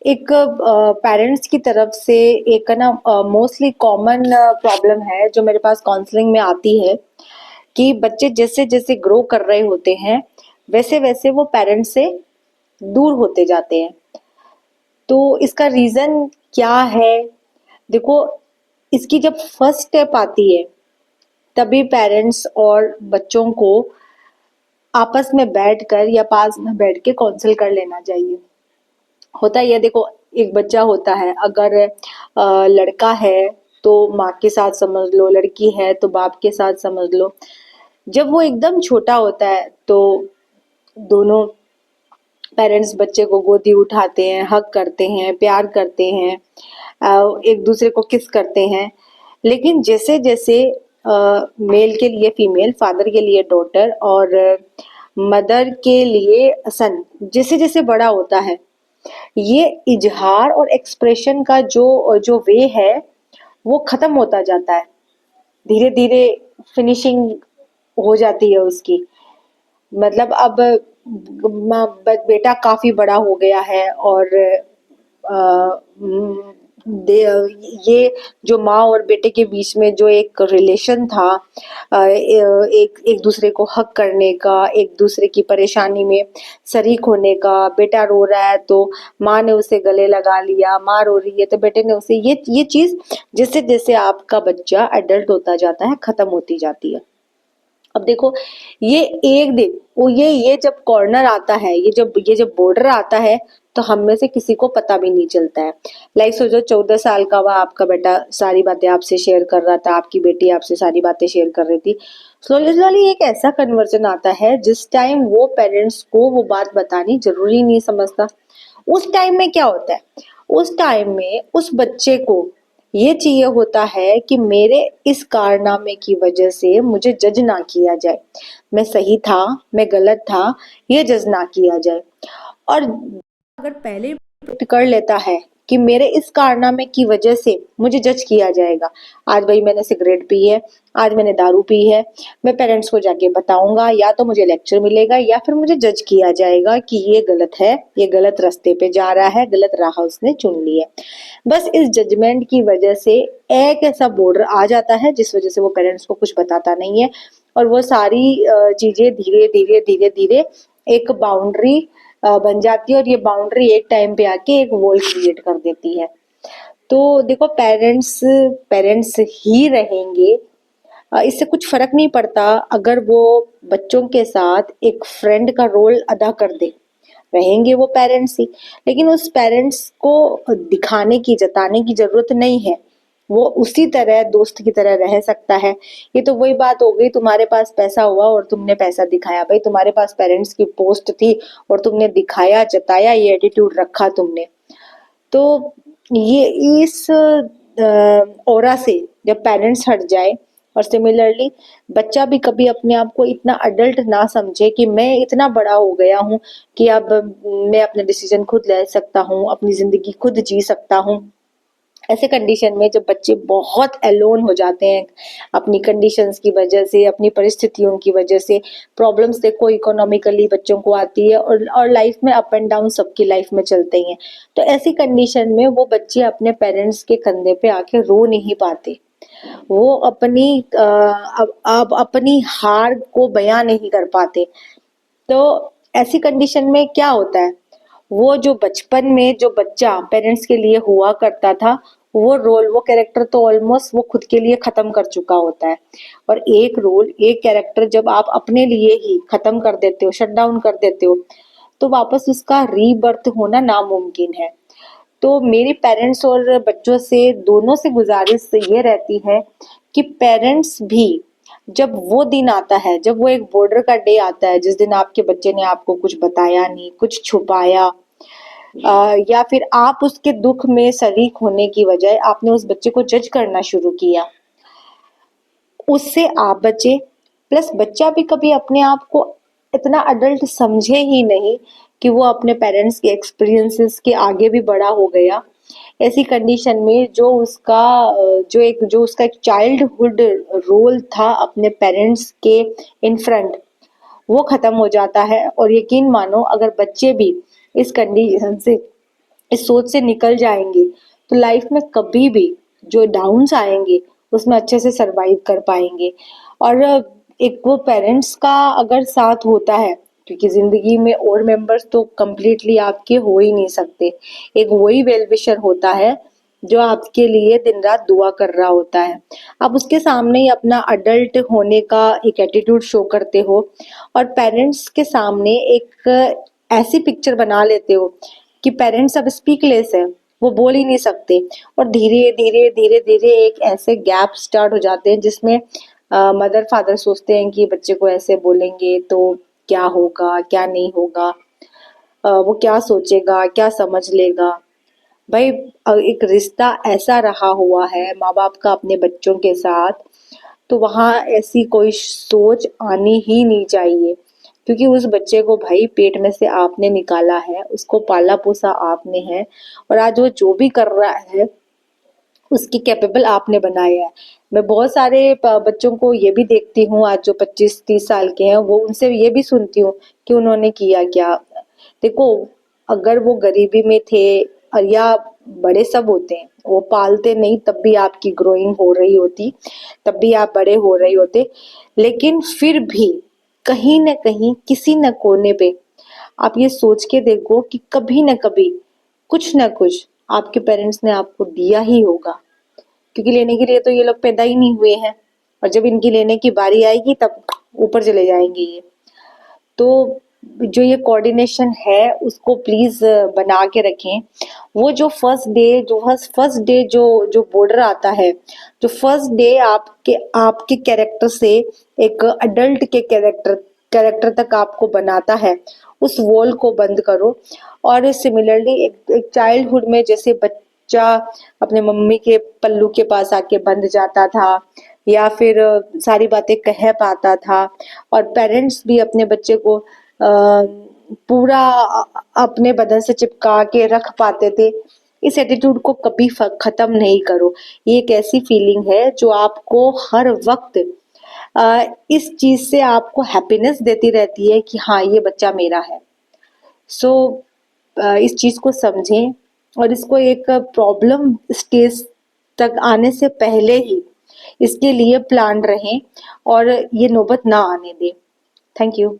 एक पेरेंट्स की तरफ से एक ना मोस्टली कॉमन प्रॉब्लम है जो मेरे पास काउंसलिंग में आती है कि बच्चे जैसे जैसे ग्रो कर रहे होते हैं वैसे वैसे वो पेरेंट्स से दूर होते जाते हैं। तो इसका रीजन क्या है? देखो, इसकी जब फर्स्ट स्टेप आती है तभी पेरेंट्स और बच्चों को आपस में बैठकर या पास में बैठ के काउंसिल कर लेना चाहिए। होता ही है, देखो, एक बच्चा होता है, अगर लड़का है तो माँ के साथ समझ लो, लड़की है तो बाप के साथ समझ लो। जब वो एकदम छोटा होता है तो दोनों पेरेंट्स बच्चे को गोदी उठाते हैं, हग करते हैं, प्यार करते हैं, एक दूसरे को किस करते हैं। लेकिन जैसे जैसे मेल के लिए फीमेल, फादर के लिए डॉटर और मदर के लिए सन, जैसे जैसे बड़ा होता है ये इजहार और एक्सप्रेशन का जो जो वे है वो खत्म होता जाता है। धीरे धीरे फिनिशिंग हो जाती है उसकी। मतलब अब बेटा काफी बड़ा हो गया है और अ, ये जो माँ और बेटे के बीच में जो एक रिलेशन था, एक एक दूसरे को हक करने का, एक दूसरे की परेशानी में शरीक होने का। बेटा रो रहा है तो माँ ने उसे गले लगा लिया, माँ रो रही है तो बेटे ने उसे, ये चीज जैसे जैसे आपका बच्चा एडल्ट होता जाता है खत्म होती जाती है। अब देखो, ये एक दिन वो ये जब कॉर्नर आता है, ये जब बॉर्डर आता है तो हम में से किसी को पता भी नहीं चलता है। लाइक सोचो, 14 साल का हुआ आपका बेटा, सारी बातें आपसे शेयर कर रहा था, आपकी बेटी आपसे सारी बातें शेयर कर रही थी। स्लोली स्लोली एक ऐसा कन्वर्जन आता है जिस टाइम वो पेरेंट्स को वो बात बतानी जरूरी नहीं समझता। उस टाइम में क्या होता है? उस टाइम में उस बच्चे को ये चाहिए होता है कि मेरे इस कारनामे की वजह से मुझे जज ना किया जाए, मैं सही था, मैं गलत था, ये जज ना किया जाए। और अगर पहले प्रिडिक्ट कर लेता है कि मेरे इस कारनामे की वजह से मुझे जज किया जाएगा, आज भाई मैंने सिगरेट पी है, आज मैंने दारू पी है, मैं पेरेंट्स को जाके बताऊंगा, या तो मुझे लेक्चर मिलेगा या फिर मुझे जज किया जाएगा कि ये गलत है, ये गलत रास्ते पे जा रहा है, गलत राह उसने चुन ली है। बस इस जजमेंट की वजह से एक ऐसा बॉर्डर आ जाता है जिस वजह से वो पेरेंट्स को कुछ बताता नहीं है, और वो सारी चीजें धीरे धीरे धीरे धीरे एक बाउंड्री बन जाती है, और ये बाउंड्री एक टाइम पे आके एक वॉल क्रिएट कर देती है। तो देखो, पेरेंट्स पेरेंट्स ही रहेंगे। इससे कुछ फर्क नहीं पड़ता अगर वो बच्चों के साथ एक फ्रेंड का रोल अदा कर दे, रहेंगे वो पेरेंट्स ही। लेकिन उस पेरेंट्स को दिखाने की, जताने की जरूरत नहीं है, वो उसी तरह दोस्त की तरह रह सकता है। ये तो वही बात हो गई, तुम्हारे पास पैसा हुआ और तुमने पैसा दिखाया। भाई, तुम्हारे पास पेरेंट्स की पोस्ट थी और तुमने दिखाया, जताया, ये एटीट्यूड रखा तुमने। तो ये इस ओरा से जब पेरेंट्स हट जाए, और सिमिलरली बच्चा भी कभी अपने आप को इतना अडल्ट ना समझे कि मैं इतना बड़ा हो गया हूँ कि अब मैं अपने डिसीजन खुद ले सकता हूँ, अपनी जिंदगी खुद जी सकता हूँ। ऐसे कंडीशन में जब बच्चे बहुत अलोन हो जाते हैं अपनी कंडीशंस की वजह से, अपनी परिस्थितियों की वजह से, प्रॉब्लम्स देखो इकोनॉमिकली बच्चों को आती है, और लाइफ में अप एंड डाउन सबकी लाइफ में चलते ही हैं। तो ऐसी कंडीशन में वो बच्चे अपने पेरेंट्स के कंधे पे आके रो नहीं पाते, वो अपनी अब अपनी हार को बयां नहीं कर पाते। तो ऐसी कंडीशन में क्या होता है, वो जो बचपन में जो बच्चा पेरेंट्स के लिए हुआ करता था, वो रोल, वो कैरेक्टर तो ऑलमोस्ट वो खुद के लिए खत्म कर चुका होता है। और एक रोल, एक कैरेक्टर जब आप अपने लिए ही खत्म कर देते हो, शट डाउन कर देते हो, तो वापस उसका रीबर्थ होना नामुमकिन है। तो मेरी पेरेंट्स और बच्चों से दोनों से गुजारिश ये रहती है कि पेरेंट्स भी, जब वो दिन आता है, जब वो एक बॉर्डर का डे आता है जिस दिन आपके बच्चे ने आपको कुछ बताया नहीं, कुछ छुपाया, या फिर आप उसके दुख में शरीक होने की बजाय आपने उस बच्चे को जज करना शुरू किया, उससे आप बचे। प्लस बच्चा भी कभी अपने आप को इतना अडल्ट समझे ही नहीं कि वो अपने पेरेंट्स के एक्सपीरियंसेस के आगे भी बड़ा हो गया। ऐसी कंडीशन में जो उसका एक चाइल्डहुड रोल था अपने पेरेंट्स के इन फ्रंट, वो खत्म हो जाता है। और यकीन मानो, अगर बच्चे भी इस कंडीशन से इस सोच से निकल जाएंगे तो लाइफ में कभी भी जो डाउन्स आएंगे उसमें अच्छे से सरवाइव कर पाएंगे। और एक वो पेरेंट्स का अगर साथ होता है, क्योंकि जिंदगी में और मेंबर्स तो कंप्लीटली आपके हो ही नहीं सकते, एक वही वेल विशर होता है जो आपके लिए दिन रात दुआ कर रहा होता है। आप उसके सामने ही अपना अडल्ट होने का एक एटीट्यूड शो करते हो और पेरेंट्स के सामने एक ऐसी पिक्चर बना लेते हो कि पेरेंट्स अब स्पीकलेस है, वो बोल ही नहीं सकते। और धीरे धीरे धीरे धीरे एक ऐसे गैप स्टार्ट हो जाते हैं जिसमें मदर फादर सोचते हैं कि बच्चे को ऐसे बोलेंगे तो क्या होगा क्या नहीं होगा, वो क्या सोचेगा क्या समझ लेगा। भाई एक रिश्ता ऐसा रहा हुआ है माँ बाप का अपने बच्चों के साथ, तो वहाँ ऐसी कोई सोच आनी ही नहीं चाहिए, क्योंकि उस बच्चे को भाई पेट में से आपने निकाला है, उसको पाला पोसा आपने है, और आज वो जो भी कर रहा है उसकी कैपेबल आपने बनाया है। मैं बहुत सारे बच्चों को ये भी देखती हूँ आज जो 25-30 साल के हैं, वो उनसे ये भी सुनती हूँ कि उन्होंने किया क्या। देखो, अगर वो गरीबी में थे और या बड़े सब होते हैं, वो पालते नहीं तब भी आपकी ग्रोइंग हो रही होती, तब भी आप बड़े हो रहे होते, लेकिन फिर भी कहीं न कहीं किसी न कोने पे आप ये सोच के देखो कि कभी न कभी कुछ न कुछ आपके पेरेंट्स ने आपको दिया ही होगा, क्योंकि लेने के लिए तो ये लोग पैदा ही नहीं हुए हैं, और जब इनकी लेने की बारी आएगी तब ऊपर चले जाएंगे ये। तो जो ये कोऑर्डिनेशन है उसको प्लीज बना के रखें। वो जो फर्स्ट डे जो जो बॉर्डर आता है, जो फर्स्ट डे आपके आपके कैरेक्टर से एक अडल्ट के कैरेक्टर कैरेक्टर तक आपको बनाता है, उस वॉल को बंद करो। और सिमिलरली एक चाइल्डहुड में जैसे बच्चा अपने मम्मी के पल्लू के पास आके बंध जाता था, या फिर सारी बातें कह पाता था, और पेरेंट्स भी अपने बच्चे को पूरा अपने बदन से चिपका के रख पाते थे, इस एटीट्यूड को कभी खत्म नहीं करो। ये एक ऐसी फीलिंग है जो आपको हर वक्त इस चीज से आपको हैप्पीनेस देती रहती है कि हाँ ये बच्चा मेरा है। सो इस चीज को समझें और इसको एक प्रॉब्लम स्टेज तक आने से पहले ही इसके लिए प्लान रहें और ये नौबत ना आने दें। Thank you.